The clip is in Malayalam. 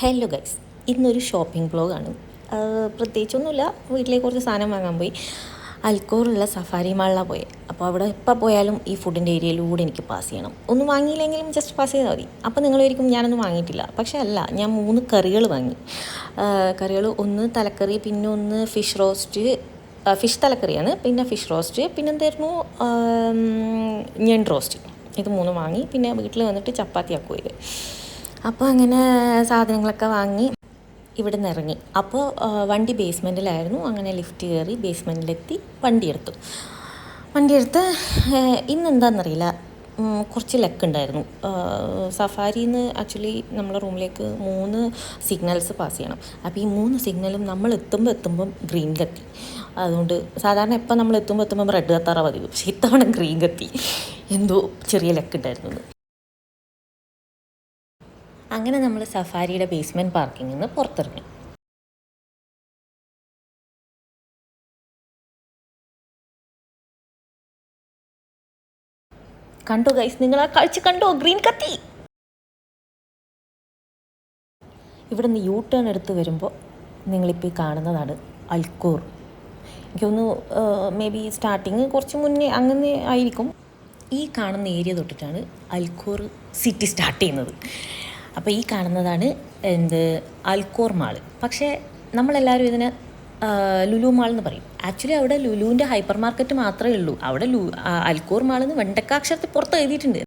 ഹലോ ഗൈസ്, ഇന്നൊരു ഷോപ്പിംഗ് വ്ളോഗാണ്. പ്രത്യേകിച്ചൊന്നുമില്ല, വീട്ടിലേക്ക് കുറച്ച് സാധനം വാങ്ങാൻ പോയി. അൽക്കോറുള്ള സഫാരി മാളിലാണ് പോയി. അപ്പോൾ അവിടെ എപ്പോൾ പോയാലും ഈ ഫുഡിൻ്റെ ഏരിയയിലൂടെ എനിക്ക് പാസ് ചെയ്യണം. ഒന്നും വാങ്ങിയില്ലെങ്കിലും ജസ്റ്റ് പാസ് ചെയ്താൽ മതി. അപ്പോൾ നിങ്ങളൊരിക്കും ഞാനൊന്നും വാങ്ങിയിട്ടില്ല. പക്ഷേ അല്ല, ഞാൻ 3 കറികൾ വാങ്ങി. കറികൾ ഒന്ന് തലക്കറി, പിന്നെ ഒന്ന് ഫിഷ് റോസ്റ്റ്, ഫിഷ് തലക്കറിയാണ്, പിന്നെ ഫിഷ് റോസ്റ്റ്, പിന്നെ എന്തായിരുന്നു ഞണ്ട് റോസ്റ്റ്. ഇത് 3 വാങ്ങി. പിന്നെ വീട്ടിൽ വന്നിട്ട് ചപ്പാത്തി ആക്കുമത്. അപ്പോൾ അങ്ങനെ സാധനങ്ങളൊക്കെ വാങ്ങി ഇവിടെ നിന്ന് ഇറങ്ങി. അപ്പോൾ വണ്ടി ബേസ്മെൻറ്റിലായിരുന്നു. അങ്ങനെ ലിഫ്റ്റ് കയറി ബേസ്മെൻറ്റിലെത്തി വണ്ടിയെടുത്ത് ഇന്നെന്താണെന്നറിയില്ല, കുറച്ച് ലക്കുണ്ടായിരുന്നു. സഫാരിയിൽ നിന്ന് ആക്ച്വലി നമ്മളെ റൂമിലേക്ക് 3 സിഗ്നൽസ് പാസ് ചെയ്യണം. അപ്പോൾ ഈ 3 സിഗ്നലും നമ്മൾ എത്തുമ്പം ഗ്രീൻ കത്തി. അതുകൊണ്ട് സാധാരണ എപ്പോൾ നമ്മൾ എത്തുമ്പോൾ റെഡ് കത്താറാണ് പതിവ്. പക്ഷേ ഇത്തവണ ഗ്രീൻ കത്തി. എന്തോ ചെറിയ ലക്കുണ്ടായിരുന്നു. അങ്ങനെ നമ്മൾ സഫാരിയുടെ ബേസ്മെൻറ്റ് പാർക്കിങ്ങിൽ നിന്ന് പുറത്തിറങ്ങി. കണ്ടോ ഗൈസ്, നിങ്ങൾ ആ കാഴ്ച കണ്ടോ? ഗ്രീൻ കത്തി. ഇവിടെ നിന്ന് യൂ ടേൺ എടുത്ത് വരുമ്പോൾ നിങ്ങളിപ്പോൾ ഈ കാണുന്നതാണ് അൽക്കോർ. എനിക്കൊന്ന് മേ ബി സ്റ്റാർട്ടിങ് കുറച്ച് മുന്നേ അങ്ങനെ ആയിരിക്കും. ഈ കാണുന്ന ഏരിയ തൊട്ടിട്ടാണ് അൽക്കോർ സിറ്റി സ്റ്റാർട്ട് ചെയ്യുന്നത്. അപ്പോൾ ഈ കാണുന്നതാണ് അൽക്കോർ മാൾ. പക്ഷേ നമ്മളെല്ലാവരും ഇതിന് ലുലു മാൾ എന്ന് പറയും. ആക്ച്വലി അവിടെ ലുലുവിൻ്റെ ഹൈപ്പർ മാർക്കറ്റ് മാത്രമേ ഉള്ളൂ. അവിടെ അൽക്കോർ മാൾ എന്ന് വെണ്ടക്കാക്ഷരത്തിൽ പുറത്ത് എഴുതിയിട്ടുണ്ട്.